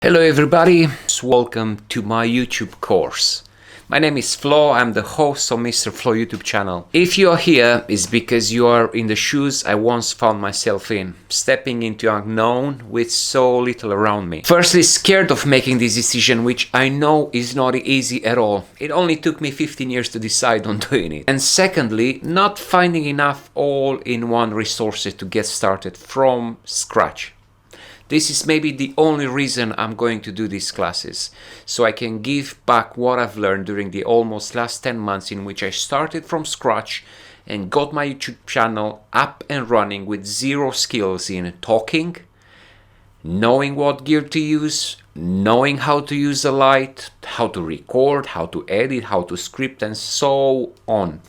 Hello everybody, welcome to my YouTube course. My name is Flo, I'm the host of Mr. Flo YouTube channel. If you are here, it's because you are in the shoes I once found myself in, stepping into unknown with so little around me. Firstly, scared of making this decision, which I know is not easy at all. It only took me 15 years to decide on doing it. And secondly, not finding enough all-in-one resources to get started from scratch. This is maybe the only reason I'm going to do these classes, so I can give back what I've learned during the almost last 10 months in which I started from scratch and got my YouTube channel up and running with zero skills in talking, knowing what gear to use, knowing how to use the light, how to record, how to edit, how to script, and so on.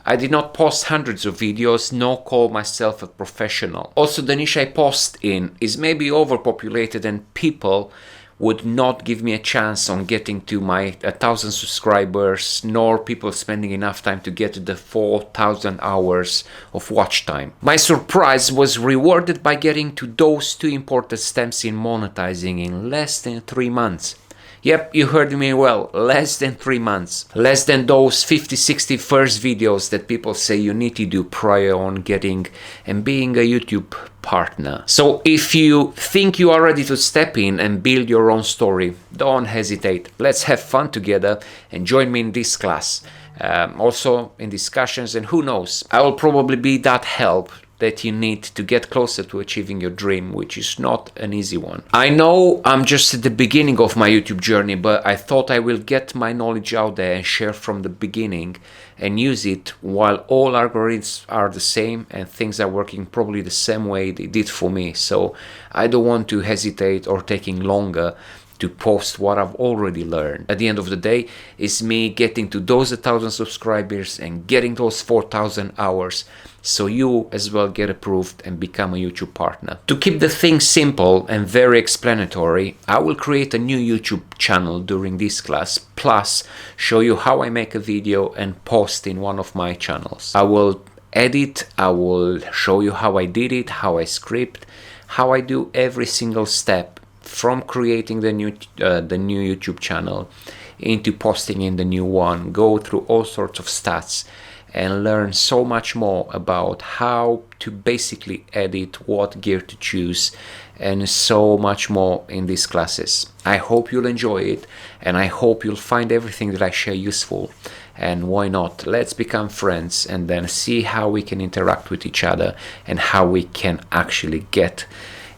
I did not post hundreds of videos, nor call myself a professional. Also, the niche I post in is maybe overpopulated and people would not give me a chance on getting to my 1,000 subscribers, nor people spending enough time to get to the 4,000 hours of watch time. My surprise was rewarded by getting to those two important steps in monetizing in less than 3 months. Yep, you heard me well, less than 3 months. Less than those 50-60 first videos that people say you need to do prior on getting and being a YouTube partner. So if you think you are ready to step in and build your own story, don't hesitate. Let's have fun together and join me in this class. Also in discussions, and who knows, I will probably be that help that you need to get closer to achieving your dream, which is not an easy one. I know I'm just at the beginning of my YouTube journey, but I thought I will get my knowledge out there and share from the beginning and use it while all algorithms are the same and things are working probably the same way they did for me. So I don't want to hesitate or taking longer to post what I've already learned. At the end of the day, it's me getting to those 1,000 subscribers and getting those 4,000 hours, so you as well get approved and become a YouTube partner. To keep the thing simple and very explanatory, I will create a new YouTube channel during this class, plus show you how I make a video and post in one of my channels. I will edit, I will show you how I did it, how I script, how I do every single step from creating the new YouTube channel into posting in the new one, go through all sorts of stats and learn so much more about how to basically edit, what gear to choose, and so much more in these classes. I hope you'll enjoy it, and I hope you'll find everything that I share useful. And why not? Let's become friends and then see how we can interact with each other and how we can actually get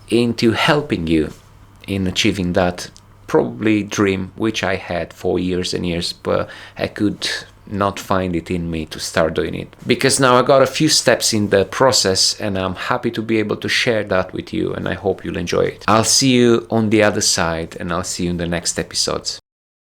into helping you in achieving that probably dream which I had for years and years, but I could not find it in me to start doing it. Because now I got a few steps in the process and I'm happy to be able to share that with you, and I hope you'll enjoy it. I'll see you on the other side and I'll see you in the next episodes.